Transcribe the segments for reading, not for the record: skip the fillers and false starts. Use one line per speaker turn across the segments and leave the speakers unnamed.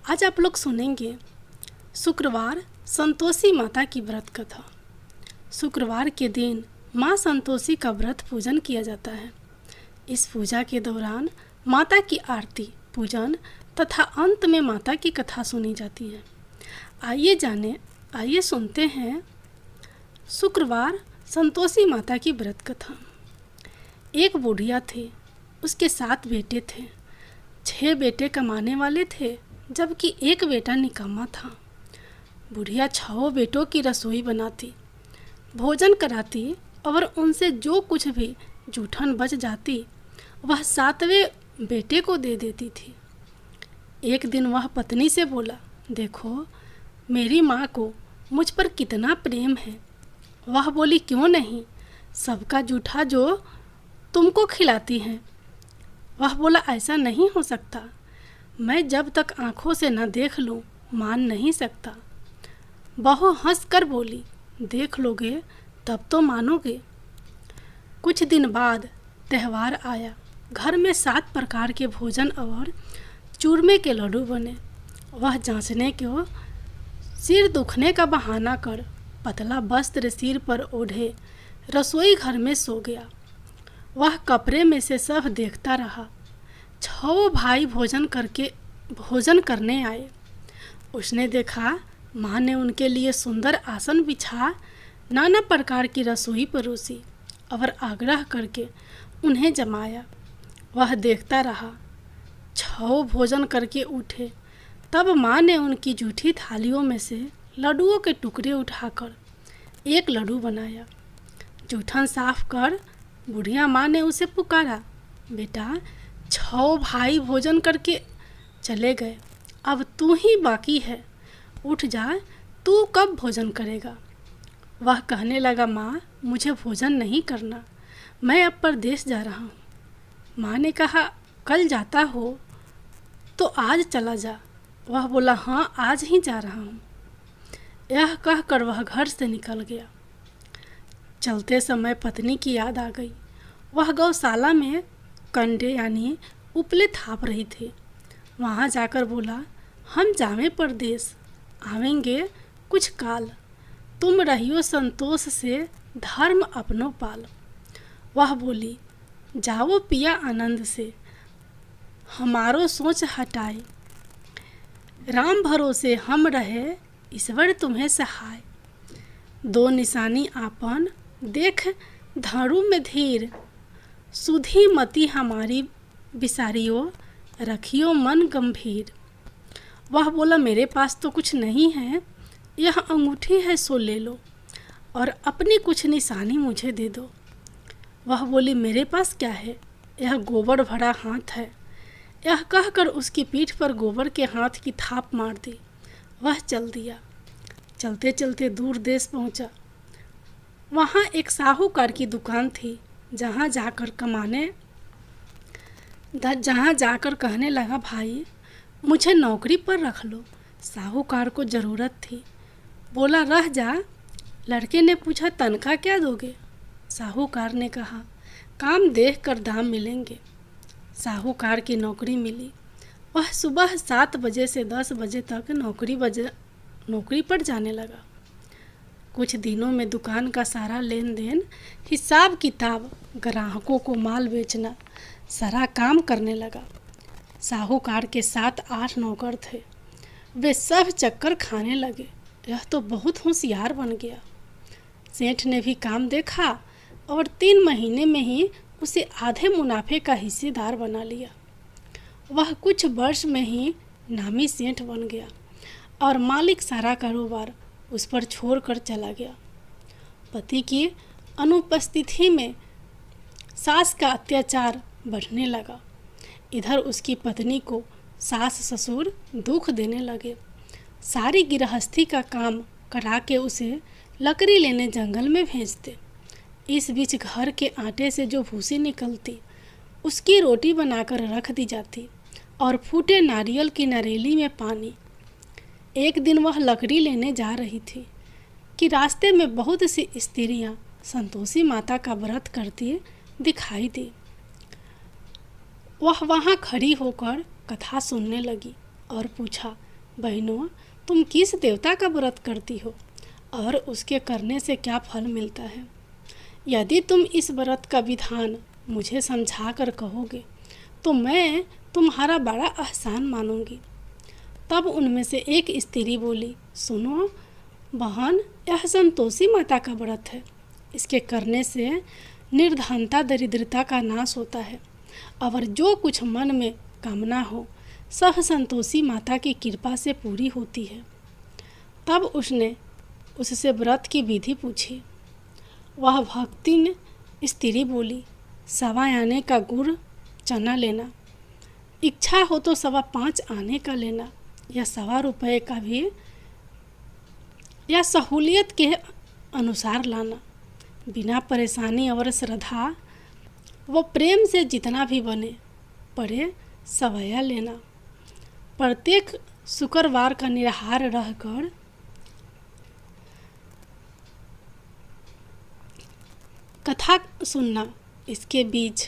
आज आप लोग सुनेंगे शुक्रवार संतोषी माता की व्रत कथा। शुक्रवार के दिन माँ संतोषी का व्रत पूजन किया जाता है। इस पूजा के दौरान माता की आरती पूजन तथा अंत में माता की कथा सुनी जाती है। आइए सुनते हैं शुक्रवार संतोषी माता की व्रत कथा। एक बुढ़िया थे, उसके 7 बेटे थे। 6 बेटे कमाने वाले थे, जबकि एक बेटा निकम्मा था। बुढ़िया 6 बेटों की रसोई बनाती, भोजन कराती और उनसे जो कुछ भी जूठन बच जाती वह 7वें बेटे को दे देती थी। एक दिन वह पत्नी से बोला, देखो मेरी माँ को मुझ पर कितना प्रेम है। वह बोली, क्यों नहीं, सबका जूठा जो तुमको खिलाती हैं। वह बोला, ऐसा नहीं हो सकता, मैं जब तक आँखों से न देख लूँ मान नहीं सकता। बहू हंस कर बोली, देख लोगे तब तो मानोगे। कुछ दिन बाद त्यौहार आया। घर में 7 प्रकार के भोजन और चूरमे के लड्डू बने। वह जांचने को सिर दुखने का बहाना कर पतला वस्त्र सिर पर ओढ़े रसोई घर में सो गया। वह कपड़े में से सब देखता रहा। 6 भाई भोजन करने आए। उसने देखा माँ ने उनके लिए सुंदर आसन बिछा नाना प्रकार की रसोई परोसी और आग्रह करके उन्हें जमाया। वह देखता रहा। 6 भोजन करके उठे, तब माँ ने उनकी जूठी थालियों में से लड्डुओं के टुकड़े उठाकर एक लड्डू बनाया। जूठन साफ कर बुढ़िया माँ ने उसे पुकारा, बेटा 6 भाई भोजन करके चले गए, अब तू ही बाकी है, उठ जा, तू कब भोजन करेगा। वह कहने लगा, माँ मुझे भोजन नहीं करना, मैं अब परदेश जा रहा हूँ। माँ ने कहा, कल जाता हो तो आज चला जा। वह बोला, हाँ आज ही जा रहा हूँ। यह कहकर वह घर से निकल गया। चलते समय पत्नी की याद आ गई। वह गौशाला में कंडे यानी उपले थाप रही थी। वहाँ जाकर बोला, हम जावें परदेश, आवेंगे कुछ काल, तुम रहियो संतोष से धर्म अपनो पाल। वह बोली, जाओ पिया आनंद से, हमारो सोच हटाए, राम भरोसे हम रहे, ईश्वर तुम्हें सहाय। 2 निशानी आपन देख धारू में धीर, सुधी मति हमारी बिसारियो, रखियो मन गंभीर। वह बोला, मेरे पास तो कुछ नहीं है, यह अंगूठी है सो ले लो और अपनी कुछ निशानी मुझे दे दो। वह बोली, मेरे पास क्या है, यह गोबर भरा हाथ है। यह कहकर उसकी पीठ पर गोबर के हाथ की थाप मार दी। वह चल दिया। चलते चलते दूर देश पहुंचा। वहाँ एक साहूकार की दुकान थी, जहाँ जाकर कहने लगा, भाई मुझे नौकरी पर रख लो। साहूकार को ज़रूरत थी। बोला, रह जा। लड़के ने पूछा, तनख्वाह क्या दोगे। साहूकार ने कहा, काम देख कर दाम मिलेंगे। साहूकार की नौकरी मिली। वह सुबह 7 बजे से 10 बजे तक नौकरी पर जाने लगा। कुछ दिनों में दुकान का सारा लेन देन, हिसाब किताब, ग्राहकों को माल बेचना, सारा काम करने लगा। साहूकार के 7-8 नौकर थे। वे सब चक्कर खाने लगे। यह तो बहुत होशियार बन गया। सेठ ने भी काम देखा और 3 महीने में ही उसे आधे मुनाफे का हिस्सेदार बना लिया। वह कुछ वर्ष में ही नामी सेठ बन गया और मालिक सारा कारोबार उस पर छोड़कर चला गया। पति की अनुपस्थिति में सास का अत्याचार बढ़ने लगा। इधर उसकी पत्नी को सास ससुर दुख देने लगे। सारी गृहस्थी का काम करा के उसे लकड़ी लेने जंगल में भेजते। इस बीच घर के आटे से जो भूसी निकलती उसकी रोटी बनाकर रख दी जाती और फूटे नारियल की नरेली में पानी। एक दिन वह लकड़ी लेने जा रही थी कि रास्ते में बहुत सी स्त्रियां संतोषी माता का व्रत करती दिखाई दी। वह वहाँ खड़ी होकर कथा सुनने लगी और पूछा, बहनों, तुम किस देवता का व्रत करती हो और उसके करने से क्या फल मिलता है? यदि तुम इस व्रत का विधान मुझे समझा कर कहोगे तो मैं तुम्हारा बड़ा एहसान मानूंगी। तब उनमें से एक स्त्री बोली, सुनो बहन, यह संतोषी माता का व्रत है। इसके करने से निर्धनता दरिद्रता का नाश होता है और जो कुछ मन में कामना हो सब संतोषी माता की कृपा से पूरी होती है। तब उसने उससे व्रत की विधि पूछी। वह भक्तिन स्त्री बोली, 1.25 आने का गुड़ चना लेना, इच्छा हो तो 5.25 आने का लेना, या 1.25 रुपये का भी, या सहूलियत के अनुसार लाना। बिना परेशानी और श्रद्धा व प्रेम से जितना भी बने पड़े सवैया लेना। प्रत्येक शुक्रवार का निराहार रहकर कथा सुनना। इसके बीच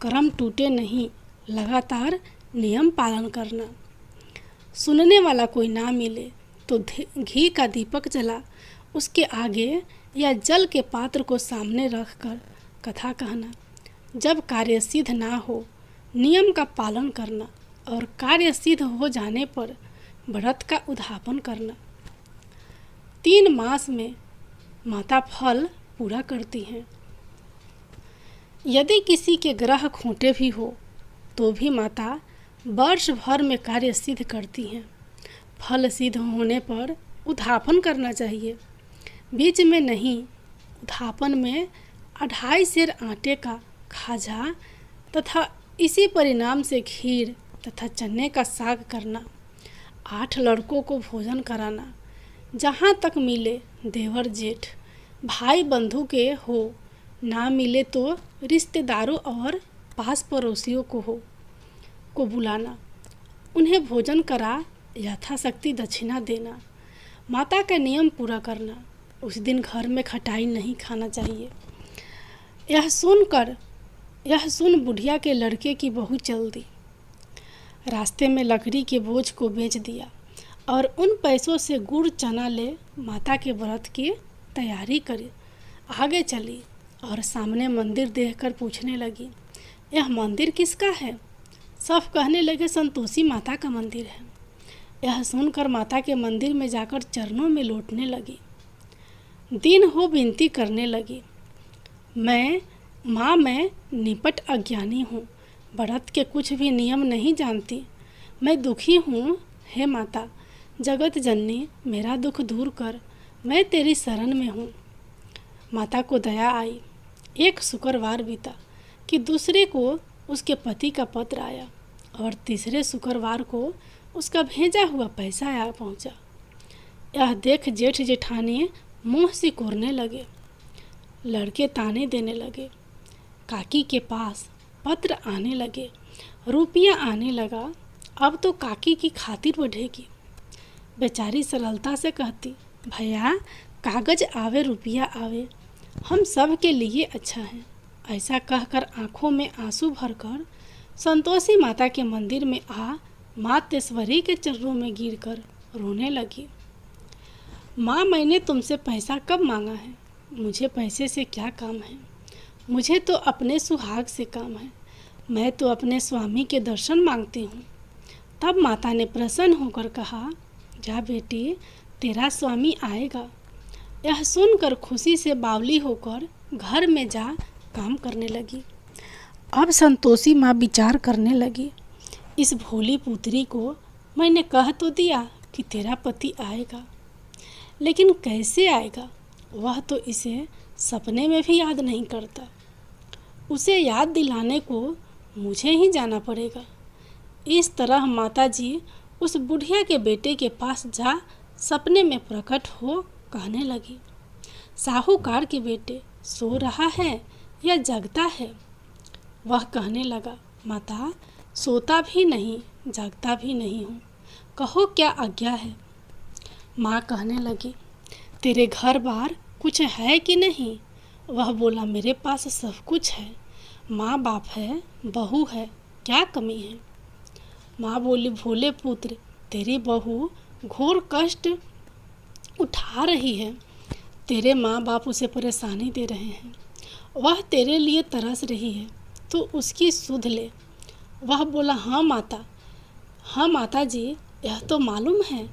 कर्म टूटे नहीं, लगातार नियम पालन करना। सुनने वाला कोई ना मिले तो घी का दीपक जला उसके आगे या जल के पात्र को सामने रखकर कथा कहना। जब कार्य सिद्ध ना हो नियम का पालन करना और कार्य सिद्ध हो जाने पर व्रत का उद्यापन करना। 3 मास में माता फल पूरा करती हैं। यदि किसी के ग्रह खोटे भी हो तो भी माता वर्ष भर में कार्य सिद्ध करती हैं। फल सिद्ध होने पर उद्यापन करना चाहिए, बीच में नहीं। उद्यापन में 2.5 सेर आटे का खाजा तथा इसी परिणाम से खीर तथा चने का साग करना। 8 लड़कों को भोजन कराना। जहाँ तक मिले देवर जेठ भाई बंधु के हो, ना मिले तो रिश्तेदारों और पास पड़ोसियों को बुलाना। उन्हें भोजन करा यथाशक्ति दक्षिणा देना। माता का नियम पूरा करना। उस दिन घर में खटाई नहीं खाना चाहिए। यह सुन बुढ़िया के लड़के की बहू चल दी। रास्ते में लकड़ी के बोझ को बेच दिया और उन पैसों से गुड़ चना ले माता के व्रत की तैयारी करी। आगे चली और सामने मंदिर देखकर पूछने लगी, यह मंदिर किसका है? सब कहने लगे, संतोषी माता का मंदिर है। यह सुनकर माता के मंदिर में जाकर चरणों में लौटने लगी। दिन हो विनती करने लगी, मैं निपट अज्ञानी हूँ, व्रत के कुछ भी नियम नहीं जानती। मैं दुखी हूँ, हे माता जगत जननी, मेरा दुख दूर कर, मैं तेरी शरण में हूँ। माता को दया आई। एक शुक्रवार बीता कि दूसरे को उसके पति का पत्र आया और तीसरे शुक्रवार को उसका भेजा हुआ पैसा आ पहुँचा। यह देख जेठ जेठानी मुँह सिकोड़ने लगे। लड़के ताने देने लगे। काकी के पास पत्र आने लगे, रुपया आने लगा। अब तो काकी की खातिर बढ़ेगी। बेचारी सरलता से कहती, भैया कागज आवे रुपया आवे, हम सब के लिए अच्छा है। ऐसा कहकर आंखों में आंसू भरकर संतोषी माता के मंदिर में आ मातेश्वरी के चरणों में गिरकर रोने लगी। माँ, मैंने तुमसे पैसा कब मांगा है? मुझे पैसे से क्या काम है? मुझे तो अपने सुहाग से काम है। मैं तो अपने स्वामी के दर्शन मांगती हूँ। तब माता ने प्रसन्न होकर कहा, जा बेटी, तेरा स्वामी आएगा। यह सुनकर खुशी से बावली होकर घर में जा काम करने लगी। अब संतोषी माँ विचार करने लगी, इस भोली पुत्री को मैंने कह तो दिया कि तेरा पति आएगा, लेकिन कैसे आएगा? वह तो इसे सपने में भी याद नहीं करता। उसे याद दिलाने को मुझे ही जाना पड़ेगा। इस तरह माताजी उस बुढ़िया के बेटे के पास जा सपने में प्रकट हो कहने लगी, साहूकार के बेटे सो रहा है या जगता है? वह कहने लगा, माता सोता भी नहीं जागता भी नहीं हूँ, कहो क्या आज्ञा है? माँ कहने लगी, तेरे घर बार कुछ है कि नहीं? वह बोला, मेरे पास सब कुछ है, माँ बाप है, बहू है, क्या कमी है? माँ बोली, भोले पुत्र, तेरी बहू घोर कष्ट उठा रही है। तेरे माँ बाप उसे परेशानी दे रहे हैं। वह तेरे लिए तरस रही है, तो उसकी सुध ले। वह बोला, हाँ माता जी, यह तो मालूम है,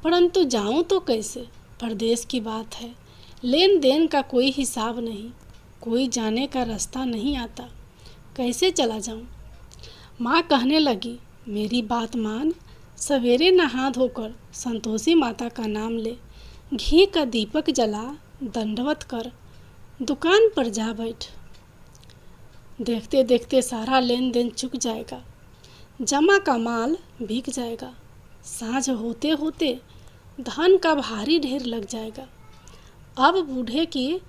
परंतु जाऊं तो कैसे? परदेश की बात है, लेन देन का कोई हिसाब नहीं, कोई जाने का रास्ता नहीं आता, कैसे चला जाऊं? माँ कहने लगी, मेरी बात मान, सवेरे नहा धोकर संतोषी माता का नाम ले, घी का दीपक जला, दंडवत कर, दुकान पर जा बैठ। देखते देखते सारा लेन देन चुक जाएगा, जमा का माल बिक जाएगा, साँझ होते होते धन का भारी ढेर लग जाएगा। अब बूढ़े की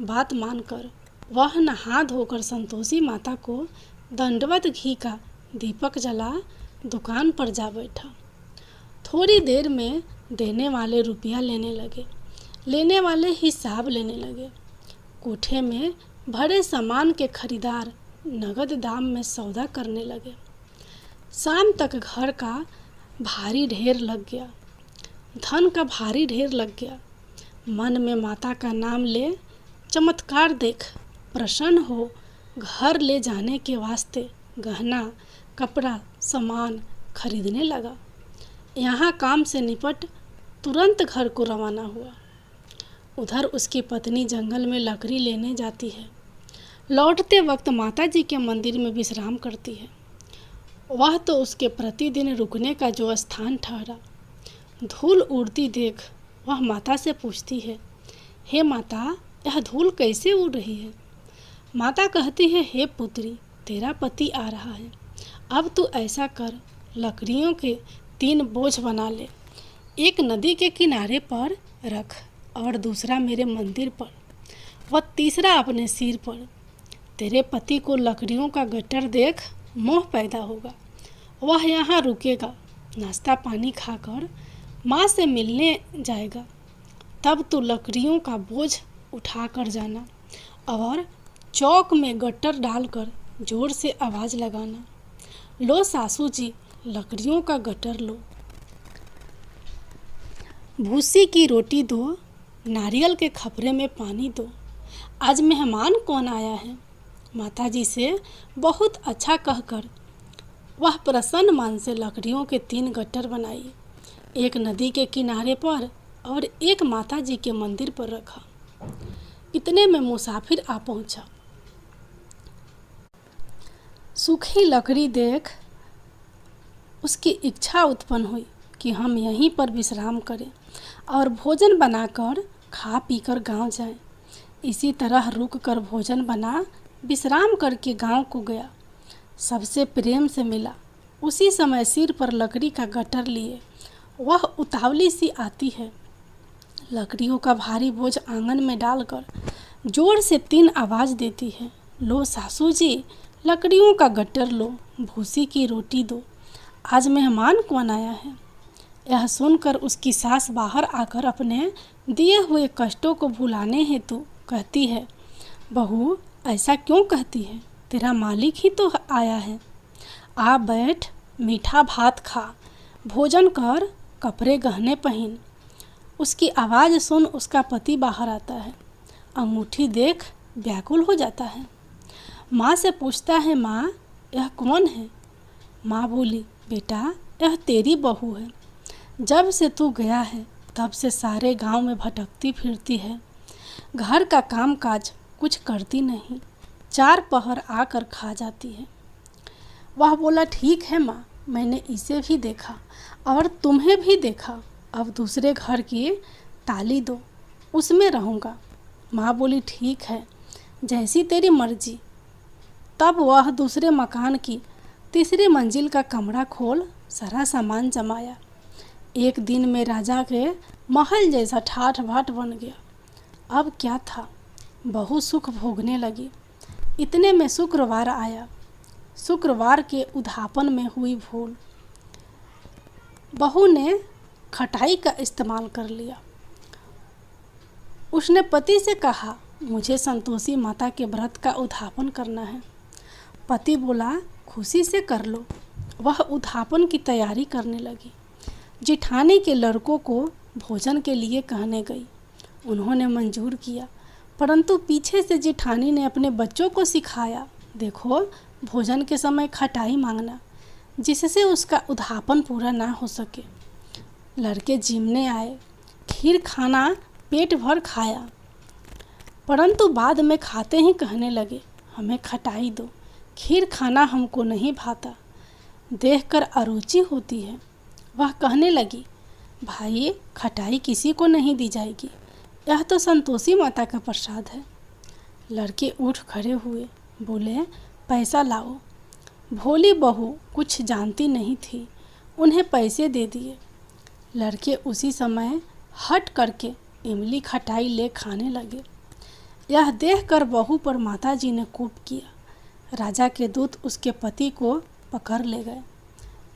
बात मानकर वह नहा धोकर संतोषी माता को दंडवत घी का दीपक जला दुकान पर जा बैठा। थोड़ी देर में देने वाले रुपया लेने लगे, लेने वाले हिसाब लेने लगे। कोठे में भरे सामान के खरीदार नगद दाम में सौदा करने लगे। शाम तक घर का भारी ढेर लग गया, धन का भारी ढेर लग गया। मन में माता का नाम ले, चमत्कार देख, प्रसन्न हो, घर ले जाने के वास्ते गहना कपड़ा सामान खरीदने लगा। यहाँ काम से निपट तुरंत घर को रवाना हुआ। उधर उसकी पत्नी जंगल में लकड़ी लेने जाती है। लौटते वक्त माता जी के मंदिर में विश्राम करती है। वह तो उसके प्रतिदिन रुकने का जो स्थान ठहरा। धूल उड़ती देख वह माता से पूछती है, हे माता, यह धूल कैसे उड़ रही है? माता कहती है, हे पुत्री, तेरा पति आ रहा है। अब तू ऐसा कर, लकड़ियों के 3 बोझ बना ले, एक नदी के किनारे पर रख और दूसरा मेरे मंदिर पर व तीसरा अपने सिर पर। तेरे पति को लकड़ियों का गट्टर देख मोह पैदा होगा, वह यहाँ रुकेगा, नाश्ता पानी खाकर माँ से मिलने जाएगा। तब तू लकड़ियों का बोझ उठा कर जाना और चौक में गट्टर डालकर जोर से आवाज़ लगाना, लो सासू जी, लकड़ियों का गट्टर लो, भूसी की रोटी दो, नारियल के खपरे में पानी दो। आज मेहमान कौन आया है? माताजी से बहुत अच्छा कहकर वह प्रसन्न मन से लकड़ियों के 3 गट्टर बनाई, एक नदी के किनारे पर और एक माताजी के मंदिर पर रखा। इतने में मुसाफिर आ पहुंचा। सूखी लकड़ी देख उसकी इच्छा उत्पन्न हुई कि हम यहीं पर विश्राम करें और भोजन बनाकर खा पीकर गांव जाएं। इसी तरह रुक कर भोजन बना विश्राम करके गांव को गया। सबसे प्रेम से मिला। उसी समय सिर पर लकड़ी का गट्टर लिए वह उतावली सी आती है। लकड़ियों का भारी बोझ आंगन में डालकर जोर से 3 आवाज़ देती है, लो सासू जी, लकड़ियों का गट्टर लो, भूसी की रोटी दो, आज मेहमान कौन आया है? यह सुनकर उसकी सास बाहर आकर अपने दिए हुए कष्टों को भुलाने हेतु कहती है, बहू, ऐसा क्यों कहती है? तेरा मालिक ही तो आया है। आ बैठ, मीठा भात खा, भोजन कर, कपड़े गहने पहन। उसकी आवाज़ सुन उसका पति बाहर आता है। अंगूठी देख व्याकुल हो जाता है। माँ से पूछता है, माँ, यह कौन है? माँ बोली, बेटा, यह तेरी बहू है। जब से तू गया है तब से सारे गांव में भटकती फिरती है, घर का काम काज कुछ करती नहीं, 4 पहर आकर खा जाती है। वह बोला, ठीक है माँ, मैंने इसे भी देखा और तुम्हें भी देखा, अब दूसरे घर की ताली दो, उसमें रहूँगा। माँ बोली, ठीक है, जैसी तेरी मर्जी। तब वह दूसरे मकान की 3री मंजिल का कमरा खोल सारा सामान जमाया। एक दिन में राजा के महल जैसा ठाठ बाट बन गया। अब क्या था, बहू सुख भोगने लगी। इतने में शुक्रवार आया। शुक्रवार के उद्यापन में हुई भूल। बहू ने खटाई का इस्तेमाल कर लिया। उसने पति से कहा, मुझे संतोषी माता के व्रत का उद्यापन करना है। पति बोला, खुशी से कर लो। वह उद्यापन की तैयारी करने लगी। जेठानी के लड़कों को भोजन के लिए कहने गई। उन्होंने मंजूर किया, परंतु पीछे से जेठानी ने अपने बच्चों को सिखाया, देखो भोजन के समय खटाई मांगना, जिससे उसका उद्यापन पूरा ना हो सके। लड़के जिमने आए, खीर खाना पेट भर खाया, परंतु बाद में खाते ही कहने लगे, हमें खटाई दो, खीर खाना हमको नहीं भाता, देखकर अरुचि होती है। वह कहने लगी, भाई खटाई किसी को नहीं दी जाएगी, यह तो संतोषी माता का प्रसाद है। लड़के उठ खड़े हुए, बोले, पैसा लाओ। भोली बहू कुछ जानती नहीं थी, उन्हें पैसे दे दिए। लड़के उसी समय हट करके इमली खटाई ले खाने लगे। यह देखकर बहू पर माताजी ने कोप किया। राजा के दूत उसके पति को पकड़ ले गए।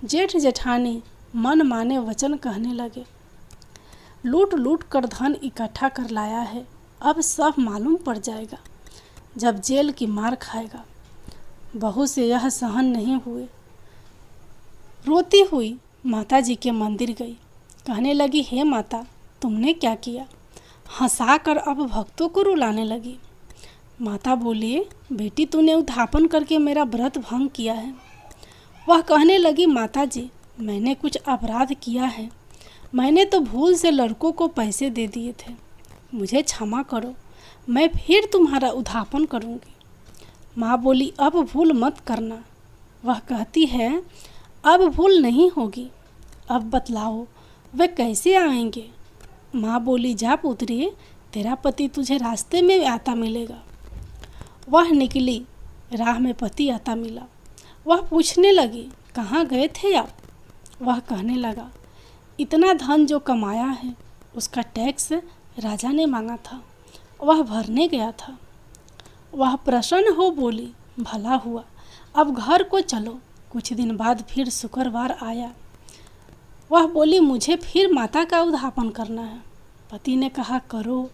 जेठ जेठानी मन माने वचन कहने लगे, लूट लूट कर धन इकट्ठा कर लाया है, अब सब मालूम पड़ जाएगा, जब जेल की मार खाएगा। बहू से यह सहन नहीं हुए, रोती हुई माता जी के मंदिर गई। कहने लगी, हे माता, तुमने क्या किया? हंसाकर अब भक्तों को रुलाने लगी। माता बोली, बेटी तूने उद्यापन करके मेरा व्रत भंग किया है। वह कहने लगी, माता जी मैंने कुछ अपराध किया है, मैंने तो भूल से लड़कों को पैसे दे दिए थे, मुझे क्षमा करो, मैं फिर तुम्हारा उद्यापन करूँगी। माँ बोली, अब भूल मत करना। वह कहती है, अब भूल नहीं होगी, अब बतलाओ वे कैसे आएंगे? माँ बोली, जा पुत्री, तेरा पति तुझे रास्ते में आता मिलेगा। वह निकली, राह में पति आता मिला। वह पूछने लगी, कहाँ गए थे आप? वह कहने लगा, इतना धन जो कमाया है उसका टैक्स राजा ने मांगा था, वह भरने गया था। वह प्रसन्न हो बोली, भला हुआ, अब घर को चलो। कुछ दिन बाद फिर शुक्रवार आया। वह बोली, मुझे फिर माता का उद्यापन करना है। पति ने कहा, करो।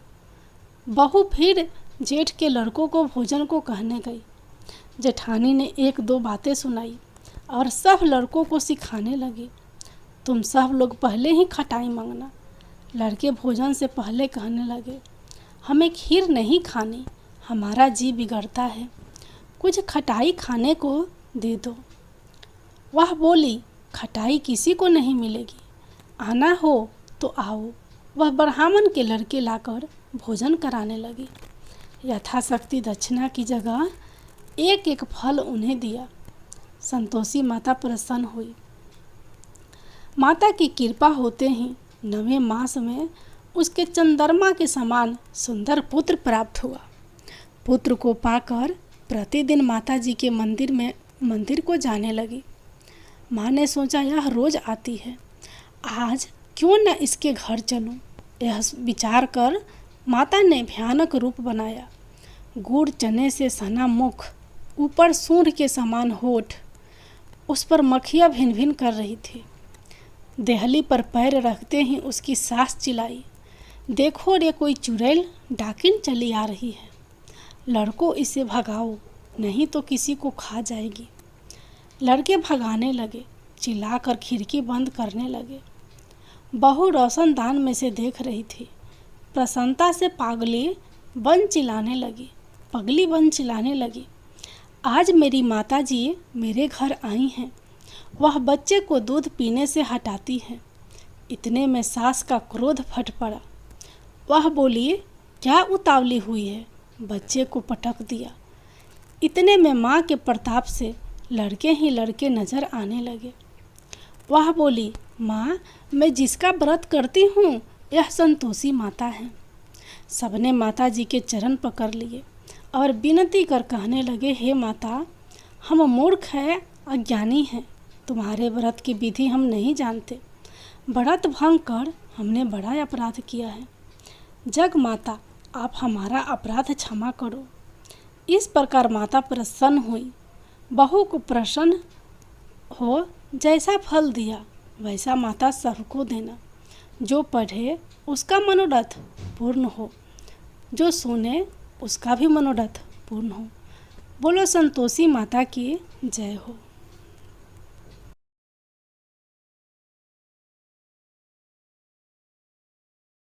बहू फिर जेठ के लड़कों को भोजन को कहने गई। जेठानी ने एक दो बातें सुनाई और सब लड़कों को सिखाने लगी, तुम सब लोग पहले ही खटाई मांगना। लड़के भोजन से पहले कहने लगे, हमें खीर नहीं खानी, हमारा जी बिगड़ता है, कुछ खटाई खाने को दे दो। वह बोली, खटाई किसी को नहीं मिलेगी, आना हो तो आओ। वह ब्राह्मण के लड़के लाकर भोजन कराने लगी। यथाशक्ति दक्षिणा की जगह एक एक फल उन्हें दिया। संतोषी माता प्रसन्न हुई। माता की कृपा होते ही 9वें मास में उसके चंद्रमा के समान सुंदर पुत्र प्राप्त हुआ। पुत्र को पाकर प्रतिदिन माता जी के मंदिर को जाने लगी। माँ ने सोचा, यह रोज आती है, आज क्यों न इसके घर चलूं। यह विचार कर माता ने भयानक रूप बनाया। गुड़ चने से सना मुख, ऊपर सूंड के समान होठ, उस पर मक्खियाँ भिन भिन कर रही थी। देहली पर पैर रखते ही उसकी सास चिल्लाई, देखो रे कोई चुड़ैल डाकिन चली आ रही है, लड़कों इसे भगाओ, नहीं तो किसी को खा जाएगी। लड़के भगाने लगे, चिल्लाकर खिड़की बंद करने लगे। बहू रोशनदान में से देख रही थी। प्रसन्नता से पगली बन चिल्लाने लगी, आज मेरी माता जी मेरे घर आई हैं, वह बच्चे को दूध पीने से हटाती है। इतने में सास का क्रोध फट पड़ा। वह बोली, क्या उतावली हुई है? बच्चे को पटक दिया। इतने में माँ के प्रताप से लड़के ही लड़के नजर आने लगे। वह बोली, माँ, मैं जिसका व्रत करती हूँ यह संतोषी माता है। सबने माता जी के चरण पकड़ लिए और विनती कर कहने लगे, हे माता, हम मूर्ख हैं, अज्ञानी हैं, तुम्हारे व्रत की विधि हम नहीं जानते, व्रत भंग कर हमने बड़ा अपराध किया है। जग माता, आप हमारा अपराध क्षमा करो। इस प्रकार माता प्रसन्न हुई। बहू को प्रसन्न हो जैसा फल दिया वैसा माता सबको देना। जो पढ़े उसका मनोरथ पूर्ण हो, जो सुने उसका भी मनोरथ पूर्ण हो। बोलो संतोषी माता की जय हो।